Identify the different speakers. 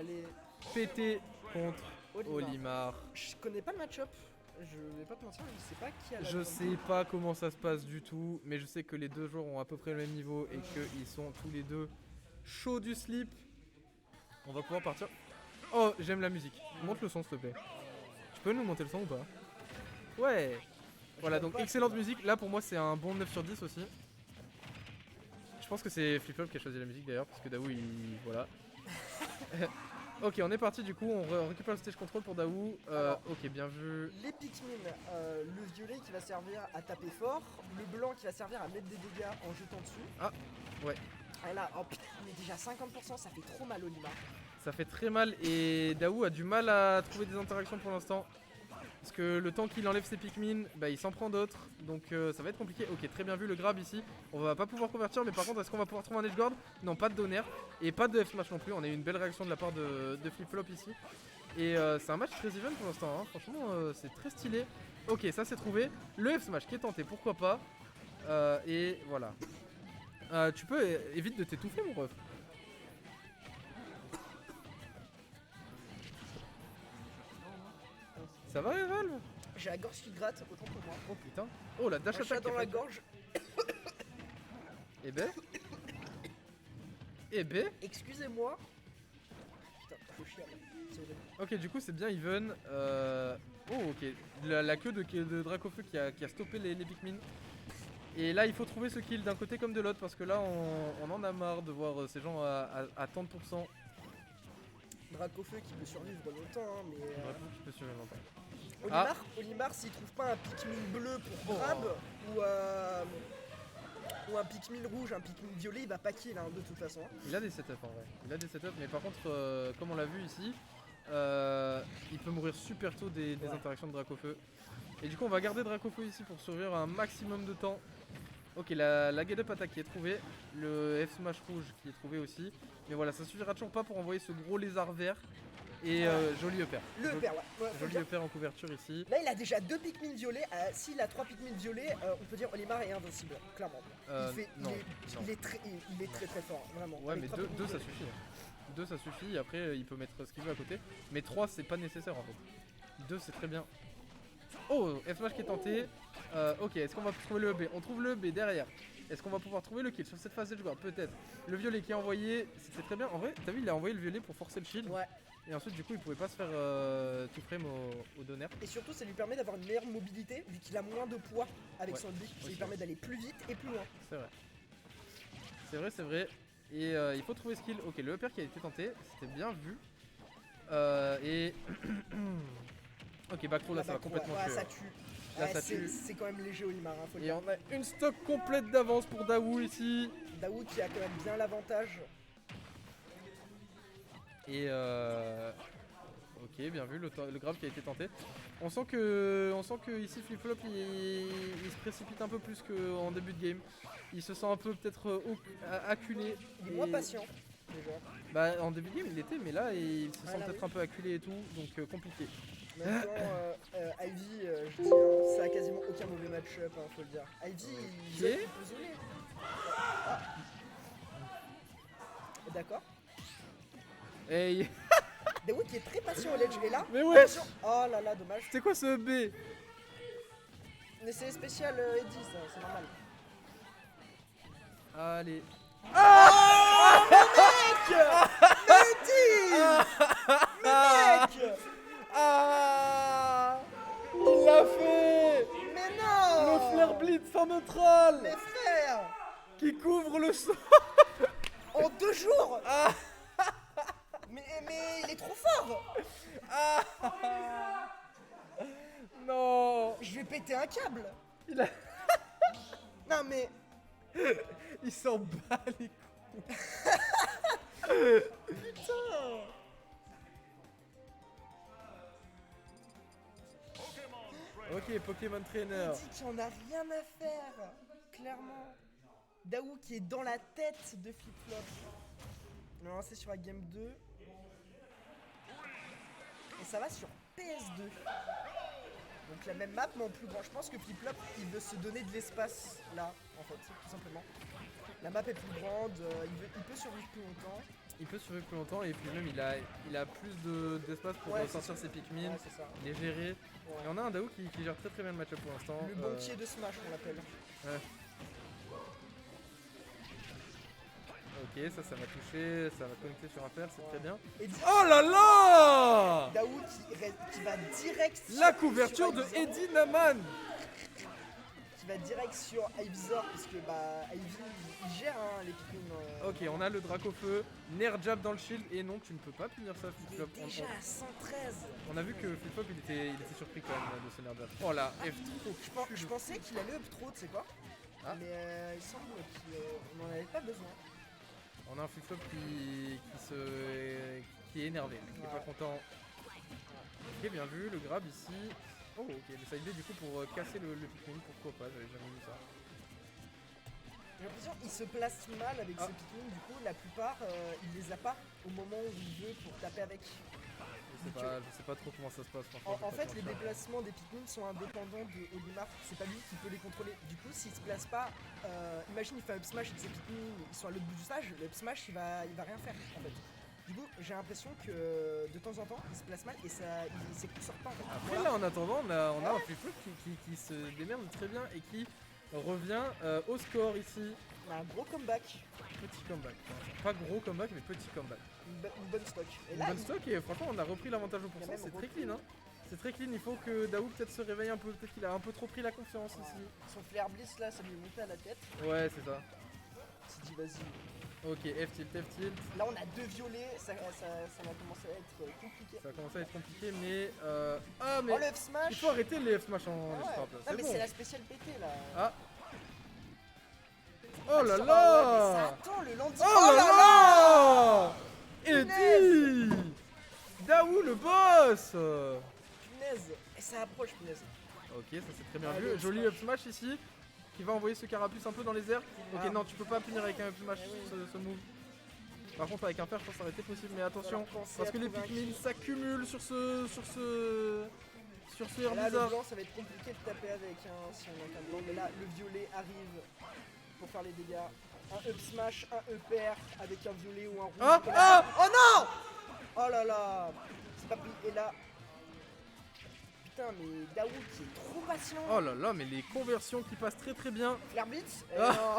Speaker 1: Allez,
Speaker 2: PT contre
Speaker 1: Olimar.
Speaker 2: Olimar.
Speaker 1: Je connais pas le match-up. Je vais pas te mentir, je sais pas qui a la
Speaker 2: Je
Speaker 1: bonne.
Speaker 2: sais pas comment ça se passe du tout, mais je sais que les deux joueurs ont à peu près le même niveau et qu'ils sont tous les deux chauds du slip. On va pouvoir partir. Oh, j'aime la musique. Monte le son, s'il te plaît. Tu peux nous monter le son ou pas? Ouais. Voilà,
Speaker 1: l'aime
Speaker 2: donc
Speaker 1: pas,
Speaker 2: excellente musique. Là, pour moi, c'est un bon 9 sur 10 aussi. Je pense que c'est Flip-Flop qui a choisi la musique d'ailleurs, parce que Daou, il. Voilà. Ok, on est parti du coup. On récupère le stage control pour Daou.
Speaker 1: Alors.
Speaker 2: Ok, bien vu.
Speaker 1: Les Pikmin, le violet qui va servir à taper fort, le blanc qui va servir à mettre des dégâts en jetant dessus.
Speaker 2: Ah, ouais.
Speaker 1: Et là, oh putain, on est déjà à 50%, ça fait trop mal Olimar.
Speaker 2: Ça fait très mal et Daou a du mal à trouver des interactions pour l'instant. Parce que le temps qu'il enlève ses Pikmin, bah, il s'en prend d'autres. Donc ça va être compliqué. Ok, très bien vu le grab ici. On va pas pouvoir convertir, mais par contre, est-ce qu'on va pouvoir trouver un edge guard? Non, pas de donner. Et pas de F-Smash non plus. On a eu une belle réaction de la part de Flip-Flop ici. Et c'est un match très even pour l'instant. Hein. Franchement, c'est très stylé. Ok, ça c'est trouvé. Le F-Smash qui est tenté, pourquoi pas. Et voilà. Tu peux évite de t'étouffer, mon ref. Ça va, Eval?
Speaker 1: J'ai la gorge qui gratte, autant pour moi.
Speaker 2: Oh putain. Oh la dash
Speaker 1: Un chat
Speaker 2: attack.
Speaker 1: dans la gorge.
Speaker 2: Eh ben. Eh ben.
Speaker 1: Excusez-moi. Putain, faut chier. C'est horrible.
Speaker 2: Ok, du coup c'est bien even. Oh ok. La queue de Dracofeu qui a stoppé les Pikmin. Et là il faut trouver ce kill d'un côté comme de l'autre parce que là on en a marre de voir ces gens à 30%.
Speaker 1: Dracofeu qui peut survivre longtemps, hein, mais.
Speaker 2: Dracofeu qui peut survivre longtemps.
Speaker 1: Olimar s'il trouve pas un Pikmin bleu pour
Speaker 2: Oh.
Speaker 1: grab ou un Pikmin rouge, un Pikmin violet, il va pas kill hein, de toute façon.
Speaker 2: Il a des setups en vrai. Il a des setups, mais par contre, comme on l'a vu ici, il peut mourir super tôt des interactions de Dracofeu. Et du coup, on va garder Dracofeu ici pour survivre un maximum de temps. Ok, la get up attaque qui est trouvée, le F smash rouge qui est trouvé aussi. Mais voilà, ça suffira toujours pas pour envoyer ce gros lézard vert. Et joli EPR.
Speaker 1: Le EPR, ouais.
Speaker 2: Joli EPR en couverture ici.
Speaker 1: Là, il a déjà 2 Pikmin violets. S'il a 3 Pikmin violets, on peut dire Olimar est invincible, clairement. Il est très très fort, vraiment.
Speaker 2: Ouais,
Speaker 1: Avec
Speaker 2: mais
Speaker 1: 3
Speaker 2: 2
Speaker 1: Pikmin
Speaker 2: ça
Speaker 1: violets.
Speaker 2: suffit. 2 ça suffit, après il peut mettre ce qu'il veut à côté. Mais 3 c'est pas nécessaire en fait. 2 c'est très bien. Oh, F-Smash qui est tenté. Ok, est-ce qu'on va trouver le EB? On trouve le EB derrière. Est-ce qu'on va pouvoir trouver le kill sur cette phase de guard? Peut-être. Le violet qui est envoyé, c'est très bien. En vrai, t'as vu, il a envoyé le violet pour forcer le shield.
Speaker 1: Ouais.
Speaker 2: Et ensuite, du coup, il pouvait pas se faire tout frame au donner.
Speaker 1: Et surtout, ça lui permet d'avoir une meilleure mobilité vu qu'il a moins de poids avec son bic. Ça lui permet d'aller plus vite et plus loin.
Speaker 2: C'est vrai. C'est vrai, c'est vrai. Et il faut trouver ce kill. Ok, le EPR qui a été tenté, c'était bien vu. Et. Ok, back throw là, ça va complètement tuer.
Speaker 1: Ça tue.
Speaker 2: Là, ça tue.
Speaker 1: C'est quand même léger Olimar, hein, faut le
Speaker 2: Et
Speaker 1: dire.
Speaker 2: on a une stock complète d'avance pour Daou ici.
Speaker 1: Daou qui a quand même bien l'avantage.
Speaker 2: Et ok, bien vu, le grab qui a été tenté. On sent que ici Flip-Flop il se précipite un peu plus qu'en début de game. Il se sent un peu peut-être acculé.
Speaker 1: Il est moins patient déjà.
Speaker 2: Bah en début de game il l'était, mais là il se sent peut-être un peu acculé et tout, donc compliqué.
Speaker 1: En même temps, Ivy, je dis, hein, ça a quasiment aucun mauvais match-up, hein, faut le dire. Ivy, il peut zoner. Ah. D'accord.
Speaker 2: Hey.
Speaker 1: Daou qui est très patient au ledge. Et là,
Speaker 2: mais ouais.
Speaker 1: attention. Oh là là, dommage.
Speaker 2: C'était quoi ce B?
Speaker 1: Mais c'est spécial Eddie, ça, c'est normal.
Speaker 2: Allez.
Speaker 1: Oh mec, Eddie, mec.
Speaker 2: Ah, il l'a fait.
Speaker 1: Mais non.
Speaker 2: Le Flare Blitz en neutral.
Speaker 1: Mes frères.
Speaker 2: Qui couvre le sol.
Speaker 1: En 2 jours. Mais il est trop fort.
Speaker 2: Non.
Speaker 1: Je vais péter un câble.
Speaker 2: Il a...
Speaker 1: Non mais...
Speaker 2: Il s'en bat les couilles.
Speaker 1: Putain.
Speaker 2: Ok, Pokémon Trainer.
Speaker 1: Il dit qu'il en a rien à faire. Clairement. Daou qui est dans la tête de Flip-Flop. On va lancer sur la game 2. Et ça va sur PS2. Donc la même map mais en plus grand. Je pense que Flip-Flop il veut se donner de l'espace là en fait tout simplement. La map est plus grande, il peut survivre plus longtemps.
Speaker 2: Il peut survivre plus longtemps et puis même il a plus d'espace pour sortir ses Pikmin,
Speaker 1: Ouais, c'est ça.
Speaker 2: les gérer.
Speaker 1: Ouais.
Speaker 2: Et on a un Daou qui gère très bien le match-up pour l'instant.
Speaker 1: Le banquier de Smash on l'appelle.
Speaker 2: Ouais. Ok, ça va toucher, ça va connecter sur un fer, c'est très bien.
Speaker 1: Et
Speaker 2: Oh là là!
Speaker 1: Daou qui va direct
Speaker 2: La couverture de
Speaker 1: Ivysaur,
Speaker 2: Eddie Naman!
Speaker 1: qui va direct sur Ivysaur parce que bah Ivy il gère hein, les Pikmin.
Speaker 2: Ok, on a le Dracofeu, Nair Jab dans le shield et non, tu ne peux pas punir ça,
Speaker 1: Il
Speaker 2: Flip-Flop.
Speaker 1: est déjà à 113.
Speaker 2: On a vu que Flip-Flop il était surpris quand même de ce Nair Jab. Oh là, F
Speaker 1: Je pensais qu'il allait up trop, tu sais quoi.
Speaker 2: Ah.
Speaker 1: Mais il semble qu'on n'en avait pas besoin.
Speaker 2: On a un Flip-Flop qui est énervé, qui est pas content. Ok, bien vu, le grab ici. Oh, ok, le side B du coup pour casser le Pikmin, pourquoi pas, j'avais jamais vu ça.
Speaker 1: J'ai l'impression qu'il se place mal avec ses Pikmin, du coup la plupart il les a pas au moment où il veut pour taper avec.
Speaker 2: Je sais pas trop comment ça se passe franchement.
Speaker 1: En fait les déplacements des Pikmin sont indépendants de Olimar, c'est pas lui qui peut les contrôler. Du coup s'il se place pas, imagine il fait un up smash avec ses Pikmin, ils sont à l'autre bout du stage, le up smash il va rien faire en fait. Du coup j'ai l'impression que de temps en temps il se place mal et ses coups sortent pas en fait.
Speaker 2: Après
Speaker 1: Voilà.
Speaker 2: là en attendant on a un Flip-Flop qui se démerde très bien et qui revient au score ici.
Speaker 1: On a un gros comeback,
Speaker 2: Petit comeback. Pas gros comeback mais petit comeback.
Speaker 1: une bonne stock. Et
Speaker 2: Une
Speaker 1: là,
Speaker 2: bonne stock et franchement on a repris l'avantage au
Speaker 1: Il a
Speaker 2: pourcent,
Speaker 1: même
Speaker 2: c'est très
Speaker 1: repris.
Speaker 2: clean hein. C'est très clean, il faut que Daou peut-être se réveille un peu, peut-être qu'il a un peu trop pris la confiance ici.
Speaker 1: son flair bliss là ça lui est monté à la tête.
Speaker 2: Ouais c'est ça.
Speaker 1: Il s'est dit vas-y.
Speaker 2: Ok, F-tilt.
Speaker 1: Là on a deux violets, ça va commencer à être compliqué.
Speaker 2: Ça va commencer à être compliqué mais... Ah mais...
Speaker 1: Oh le F smash.
Speaker 2: Il faut arrêter les F-smash en
Speaker 1: Ah ouais.
Speaker 2: F-trap là,
Speaker 1: Non
Speaker 2: c'est
Speaker 1: mais
Speaker 2: bon.
Speaker 1: c'est la spéciale PT là.
Speaker 2: Ah. Oh là
Speaker 1: Ah ouais, mais ça
Speaker 2: là.
Speaker 1: attend le lundi.
Speaker 2: Oh là là. Eddie Daou le boss.
Speaker 1: Punaise. Et ça approche punaise.
Speaker 2: Ok, ça c'est très bien
Speaker 1: Ah,
Speaker 2: vu.
Speaker 1: le
Speaker 2: Joli
Speaker 1: smash.
Speaker 2: up smash ici. Qui va envoyer ce carapuce un peu dans les airs. Ok,
Speaker 1: Ah.
Speaker 2: non, tu peux pas punir avec un up smash
Speaker 1: Eh oui.
Speaker 2: ce move. Par contre, avec un fer, je pense que ça aurait été possible. Mais attention,
Speaker 1: Falloir penser
Speaker 2: parce
Speaker 1: à
Speaker 2: que les
Speaker 1: trouver un
Speaker 2: Pikmin
Speaker 1: kill.
Speaker 2: s'accumulent sur ce
Speaker 1: Et là le
Speaker 2: Herbizarre.
Speaker 1: blanc ça va être compliqué de taper avec si on entend le blanc. Mais là le violet arrive pour faire les dégâts. Un up smash, un EPR avec un violet ou un rouge.
Speaker 2: Ah,
Speaker 1: Et là,
Speaker 2: ah.
Speaker 1: oh non. Oh là là. C'est pas pris. Et là. Putain mais Daou qui est trop patient.
Speaker 2: Oh là là, mais les conversions qui passent très très bien.
Speaker 1: Flair Blitz
Speaker 2: Ah.
Speaker 1: non.